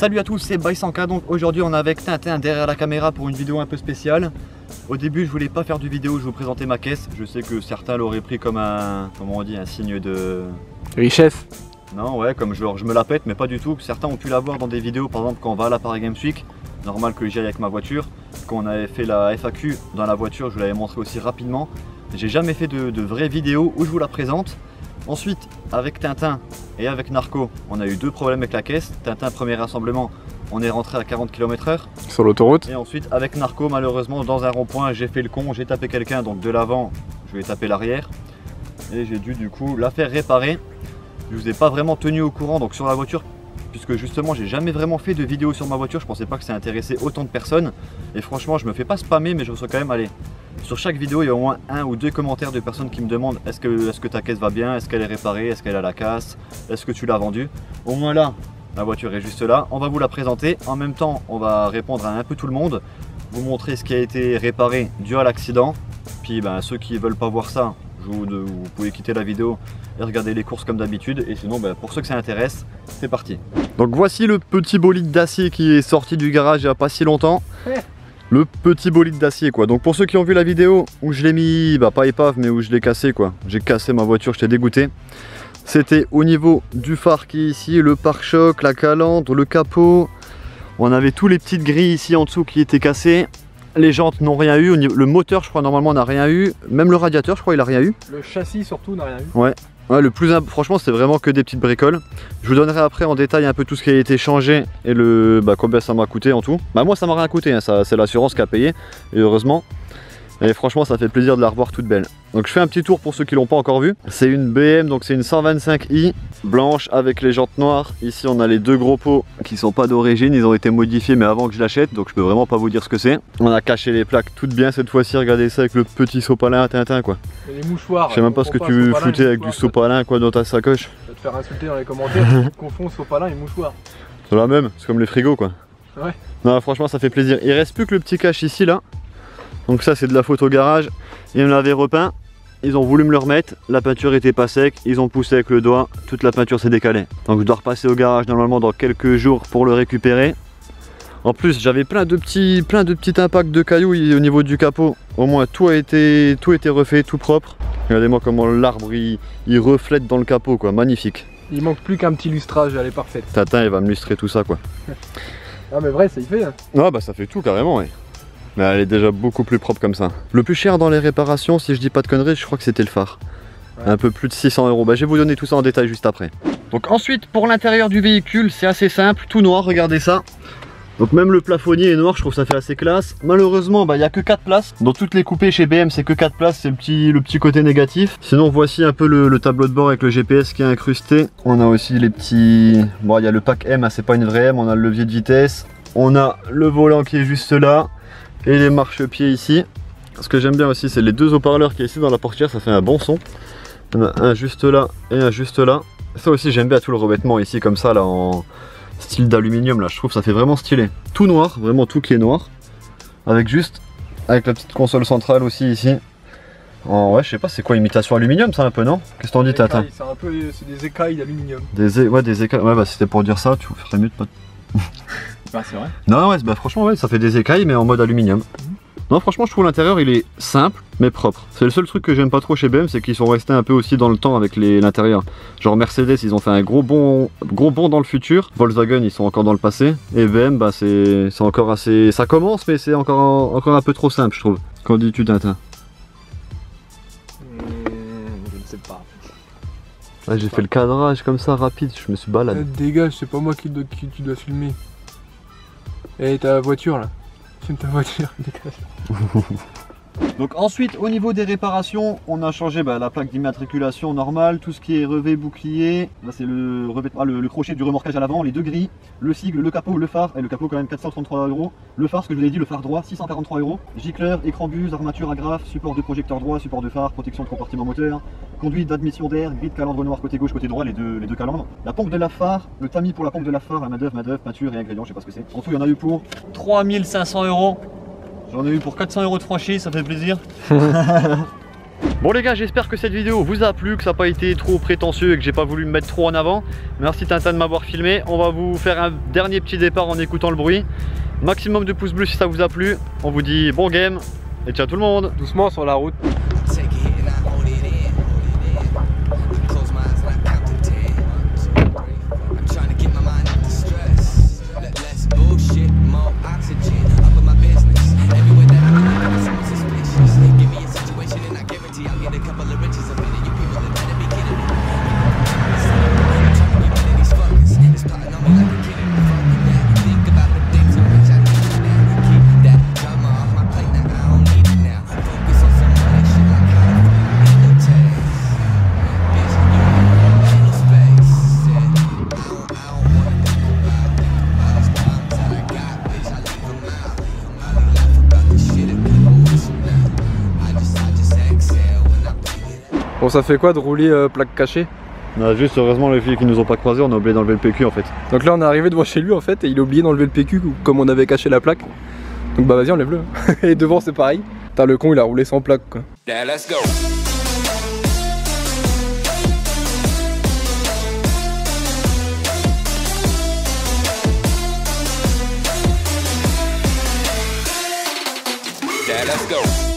Salut à tous, c'est By100K. Donc aujourd'hui on est avec Tintin derrière la caméra pour une vidéo un peu spéciale. Au début je voulais pas faire de vidéo, je vous présentais ma caisse. Je sais que certains l'auraient pris comme un, comment on dit, un signe de richesse. Non, ouais, comme je me la pète, mais pas du tout. Certains ont pu la voir dans des vidéos, par exemple quand on va à la Paris Games Week. Normal que j'y aille avec ma voiture. Quand on avait fait la FAQ dans la voiture, je vous l'avais montré aussi rapidement. J'ai jamais fait de vraies vidéos où je vous la présente. Ensuite, avec Tintin et avec Narco, on a eu deux problèmes avec la caisse. Tintin, premier rassemblement, on est rentré à 40 km/h sur l'autoroute. Et ensuite, avec Narco, malheureusement, dans un rond-point, j'ai fait le con, j'ai tapé quelqu'un, donc de l'avant, je vais taper l'arrière. Et j'ai dû du coup la faire réparer. Je vous ai pas vraiment tenu au courant donc sur la voiture, puisque justement j'ai jamais vraiment fait de vidéo sur ma voiture. Je pensais pas que ça intéressait autant de personnes. Et franchement, je me fais pas spammer, mais je reçois quand même, allez, sur chaque vidéo il y a au moins un ou deux commentaires de personnes qui me demandent est-ce que ta caisse va bien, est-ce qu'elle est réparée, est-ce qu'elle a la casse, est-ce que tu l'as vendue. Au moins là, la voiture est juste là, on va vous la présenter. En même temps, on va répondre à un peu tout le monde, vous montrer ce qui a été réparé dû à l'accident. Puis ceux qui veulent pas voir ça, vous pouvez quitter la vidéo et regarder les courses comme d'habitude. Et sinon, pour ceux que ça intéresse, c'est parti. Donc voici le petit bolide d'acier qui est sorti du garage il n'y a pas si longtemps. Le petit bolide d'acier quoi. Donc pour ceux qui ont vu la vidéo où je l'ai mis, pas épave, mais où je l'ai cassé quoi. J'ai cassé ma voiture, j'étais dégoûté. C'était au niveau du phare qui est ici, le pare-choc, la calandre, le capot. On avait tous les petites grilles ici en dessous qui étaient cassées. Les jantes n'ont rien eu, le moteur je crois normalement n'a rien eu, même le radiateur je crois il a rien eu. Le châssis surtout n'a rien eu. Ouais, le plus franchement c'était vraiment que des petites bricoles. Je vous donnerai après en détail un peu tout ce qui a été changé et combien ça m'a coûté en tout. Moi ça m'a rien coûté, hein. C'est l'assurance qui a payé et heureusement. Et franchement ça fait plaisir de la revoir toute belle. Donc je fais un petit tour pour ceux qui l'ont pas encore vu. C'est une BM, donc c'est une 125i blanche avec les jantes noires. Ici on a les deux gros pots qui sont pas d'origine, ils ont été modifiés mais avant que je l'achète, donc je peux vraiment pas vous dire ce que c'est. On a caché les plaques toutes bien cette fois-ci, regardez ça avec le petit sopalin à Tintin quoi. Et les mouchoirs. Je sais même pas ce que tu foutais avec du sopalin quoi dans ta sacoche. Je vais te faire insulter dans les commentaires, tu confonds sopalin et mouchoir. C'est la même, c'est comme les frigos quoi. Ouais. Non franchement ça fait plaisir. Il reste plus que le petit cache ici là. Donc ça c'est de la faute au garage, ils me l'avaient repeint, ils ont voulu me le remettre, la peinture était pas sec, ils ont poussé avec le doigt, toute la peinture s'est décalée. Donc je dois repasser au garage normalement dans quelques jours pour le récupérer. En plus j'avais plein de petits impacts de cailloux au niveau du capot, au moins tout a été refait, tout propre. Regardez-moi comment l'arbre il reflète dans le capot quoi, magnifique. Il manque plus qu'un petit lustrage, elle est parfaite. Tintin il va me lustrer tout ça quoi. Ah mais vrai ça y fait hein. Ah ça fait tout carrément ouais. Mais elle est déjà beaucoup plus propre comme ça. Le plus cher dans les réparations, si je dis pas de conneries, je crois que c'était le phare. Ouais. Un peu plus de 600 €. Je vais vous donner tout ça en détail juste après. Donc ensuite, pour l'intérieur du véhicule, c'est assez simple, tout noir, regardez ça. Donc même le plafonnier est noir, je trouve que ça fait assez classe. Malheureusement, il n'y a que 4 places. Dans toutes les coupées chez BM, c'est que 4 places, c'est le petit côté négatif. Sinon, voici un peu le tableau de bord avec le GPS qui est incrusté. On a aussi les petits... Bon, il y a le pack M, hein, c'est pas une vraie M, on a le levier de vitesse. On a le volant qui est juste là. Et les marchepieds ici. Ce que j'aime bien aussi, c'est les deux haut-parleurs qui est ici dans la portière, ça fait un bon son. Il y en a un juste là et un juste là. Ça aussi j'aime bien tout le revêtement ici comme ça là en style d'aluminium là, je trouve que ça fait vraiment stylé. Tout noir, vraiment tout qui est noir. Avec la petite console centrale aussi ici. Ouais je sais pas c'est quoi, imitation aluminium ça un peu non? Qu'est-ce que t'en dis Tintin? C'est un peu, c'est des écailles d'aluminium. Des écailles, ouais c'était pour dire ça, tu ferais mieux de pas... c'est vrai. Non ouais, franchement ouais, ça fait des écailles mais en mode aluminium. Non franchement je trouve l'intérieur il est simple mais propre. C'est le seul truc que j'aime pas trop chez BM, c'est qu'ils sont restés un peu aussi dans le temps avec l'intérieur. Genre Mercedes ils ont fait un gros bond dans le futur. Volkswagen ils sont encore dans le passé. Et BM c'est encore assez... Ça commence mais c'est encore un peu trop simple je trouve. Qu'en dis-tu Tintin? Je ne sais pas. Ouais, j'ai fait le cadrage comme ça rapide, je me suis baladé. Dégage, c'est pas moi qui tu dois filmer. Et ta voiture là. Filme ta voiture, dégage. Donc ensuite au niveau des réparations, on a changé la plaque d'immatriculation normale, tout ce qui est revêt bouclier, là c'est le crochet du remorquage à l'avant, les deux grilles, le sigle, le capot, le phare, et le capot quand même 433 €, le phare ce que je vous ai dit, le phare droit 643 €, gicleur, écran buse, armature agrafe, support de projecteur droit, support de phare, protection de compartiment moteur, conduite d'admission d'air, grille de calandre noir côté gauche, côté droit, les deux calandres, la pompe de la phare, le tamis pour la pompe de la phare, la main d'œuvre, peinture et ingrédients, je sais pas ce que c'est. En tout il y en a eu pour 3500 €. J'en ai eu pour 400 € de franchise, ça fait plaisir. Bon les gars, j'espère que cette vidéo vous a plu, que ça n'a pas été trop prétentieux et que j'ai pas voulu me mettre trop en avant. Merci Tintin de m'avoir filmé. On va vous faire un dernier petit départ en écoutant le bruit. Maximum de pouces bleus si ça vous a plu. On vous dit bon game et ciao tout le monde. Doucement sur la route. Bon, ça fait quoi de rouler plaque cachée? On a juste heureusement les filles qui nous ont pas croisés, on a oublié d'enlever le PQ en fait. Donc là on est arrivé devant chez lui en fait et il a oublié d'enlever le PQ comme on avait caché la plaque. Donc bah vas-y enlève-le. Et devant c'est pareil. Putain le con il a roulé sans plaque quoi. Yeah, let's go. Yeah, let's go.